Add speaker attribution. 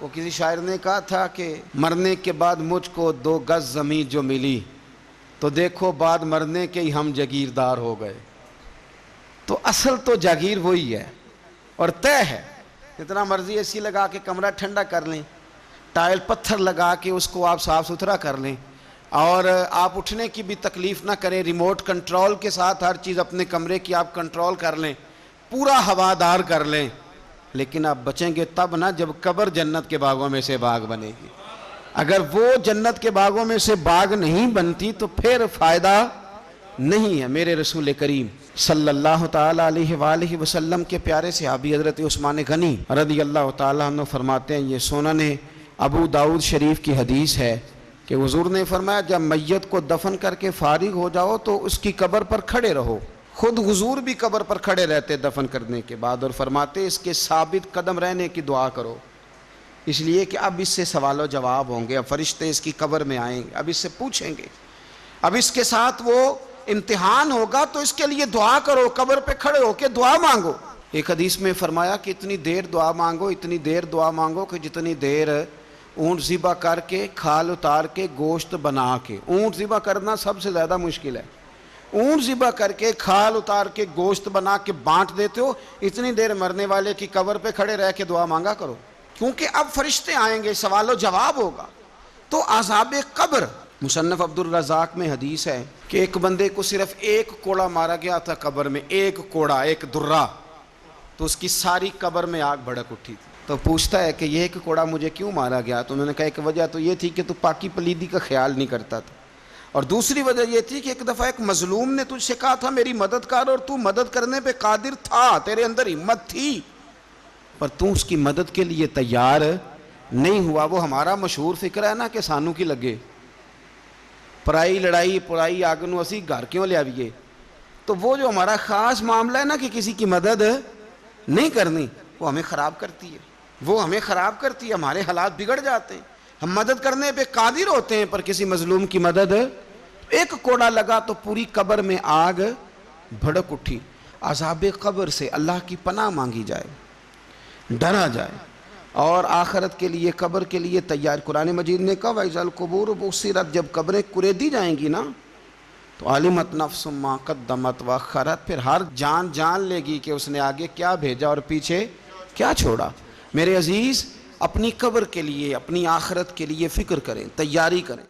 Speaker 1: وہ کسی شاعر نے کہا تھا کہ مرنے کے بعد مجھ کو 2 گز زمین جو ملی تو دیکھو بعد مرنے کے ہی ہم جاگیردار ہو گئے۔ تو اصل تو جاگیر وہی ہے اور طے ہے۔ جتنا مرضی اے سی لگا کے کمرہ ٹھنڈا کر لیں، ٹائل پتھر لگا کے اس کو آپ صاف ستھرا کر لیں، اور آپ اٹھنے کی بھی تکلیف نہ کریں، ریموٹ کنٹرول کے ساتھ ہر چیز اپنے کمرے کی آپ کنٹرول کر لیں، پورا ہوادار کر لیں، لیکن آپ بچیں گے تب نہ جب قبر جنت کے باغوں میں سے باغ بنے گی۔ اگر وہ جنت کے باغوں میں سے باغ نہیں بنتی تو پھر فائدہ نہیں ہے۔ میرے رسول کریم صلی اللہ تعالیٰ علیہ وآلہ وسلم کے پیارے صحابی حضرت عثمان غنی رضی اللہ تعالیٰ عنہ فرماتے ہیں، یہ سنن ابو داؤد شریف کی حدیث ہے کہ حضور نے فرمایا جب میت کو دفن کر کے فارغ ہو جاؤ تو اس کی قبر پر کھڑے رہو۔ خود حضور بھی قبر پر کھڑے رہتے دفن کرنے کے بعد، اور فرماتے اس کے ثابت قدم رہنے کی دعا کرو، اس لیے کہ اب اس سے سوال و جواب ہوں گے، اب فرشتے اس کی قبر میں آئیں گے، اب اس سے پوچھیں گے، اب اس کے ساتھ وہ امتحان ہوگا، تو اس کے لیے دعا کرو، قبر پہ کھڑے ہو کے دعا مانگو۔ ایک حدیث میں فرمایا کہ اتنی دیر دعا مانگو، اتنی دیر دعا مانگو کہ جتنی دیر اونٹ ذبح کر کے کھال اتار کے گوشت بنا کے، اونٹ ذبح کرنا سب سے زیادہ مشکل ہے، اونٹ ذبح کر کے کھال اتار کے گوشت بنا کے بانٹ دیتے ہو، اتنی دیر مرنے والے کی قبر پہ کھڑے رہ کے دعا مانگا کرو، کیونکہ اب فرشتے آئیں گے، سوال و جواب ہوگا۔ تو عذاب قبر، مصنف عبد الرزاق میں حدیث ہے کہ ایک بندے کو صرف 1 کوڑا مارا گیا تھا قبر میں، 1 کوڑا، 1 درہ، تو اس کی ساری قبر میں آگ بھڑک اٹھی تھی۔ تو پوچھتا ہے کہ یہ 1 کوڑا مجھے کیوں مارا گیا؟ تو انہوں نے کہا ایک وجہ تو یہ تھی کہ تو پاکی پلیدی کا خیال نہیں کرتا تھا، اور دوسری وجہ یہ تھی کہ ایک دفعہ ایک مظلوم نے تجھ سے کہا تھا میری مدد کر، اور تو مدد کرنے پہ قادر تھا، تیرے اندر ہمت تھی، پر تو اس کی مدد کے لیے تیار نہیں ہوا۔ وہ ہمارا مشہور فکر ہے نا کہ سانو کی لگے، پرائی لڑائی پرائی آگ نو اسی گھر کیوں لے آئیے۔ تو وہ جو ہمارا خاص معاملہ ہے نا کہ کسی کی مدد نہیں کرنی، وہ ہمیں خراب کرتی ہے، وہ ہمیں خراب کرتی ہے، ہمارے حالات بگڑ جاتے ہیں۔ ہم مدد کرنے پہ قادر ہوتے ہیں پر کسی مظلوم کی مدد، 1 کوڑا لگا تو پوری قبر میں آگ بھڑک اٹھی۔ عذاب قبر سے اللہ کی پناہ مانگی جائے، ڈرا جائے، اور آخرت کے لیے قبر کے لیے تیار۔ قرآن مجید نے کہا وَإِذَا الْقُبُورُ بُعْثِرَتْ، جب قبریں کریدی جائیں گی نا تو عَلِمَتْ نَفْسٌ مَا قَدَّمَتْ وَأَخَّرَتْ، پھر ہر جان لے گی کہ اس نے آگے کیا بھیجا اور پیچھے کیا چھوڑا۔ میرے عزیز، اپنی قبر کے لیے، اپنی آخرت کے لیے فکر کریں، تیاری کریں۔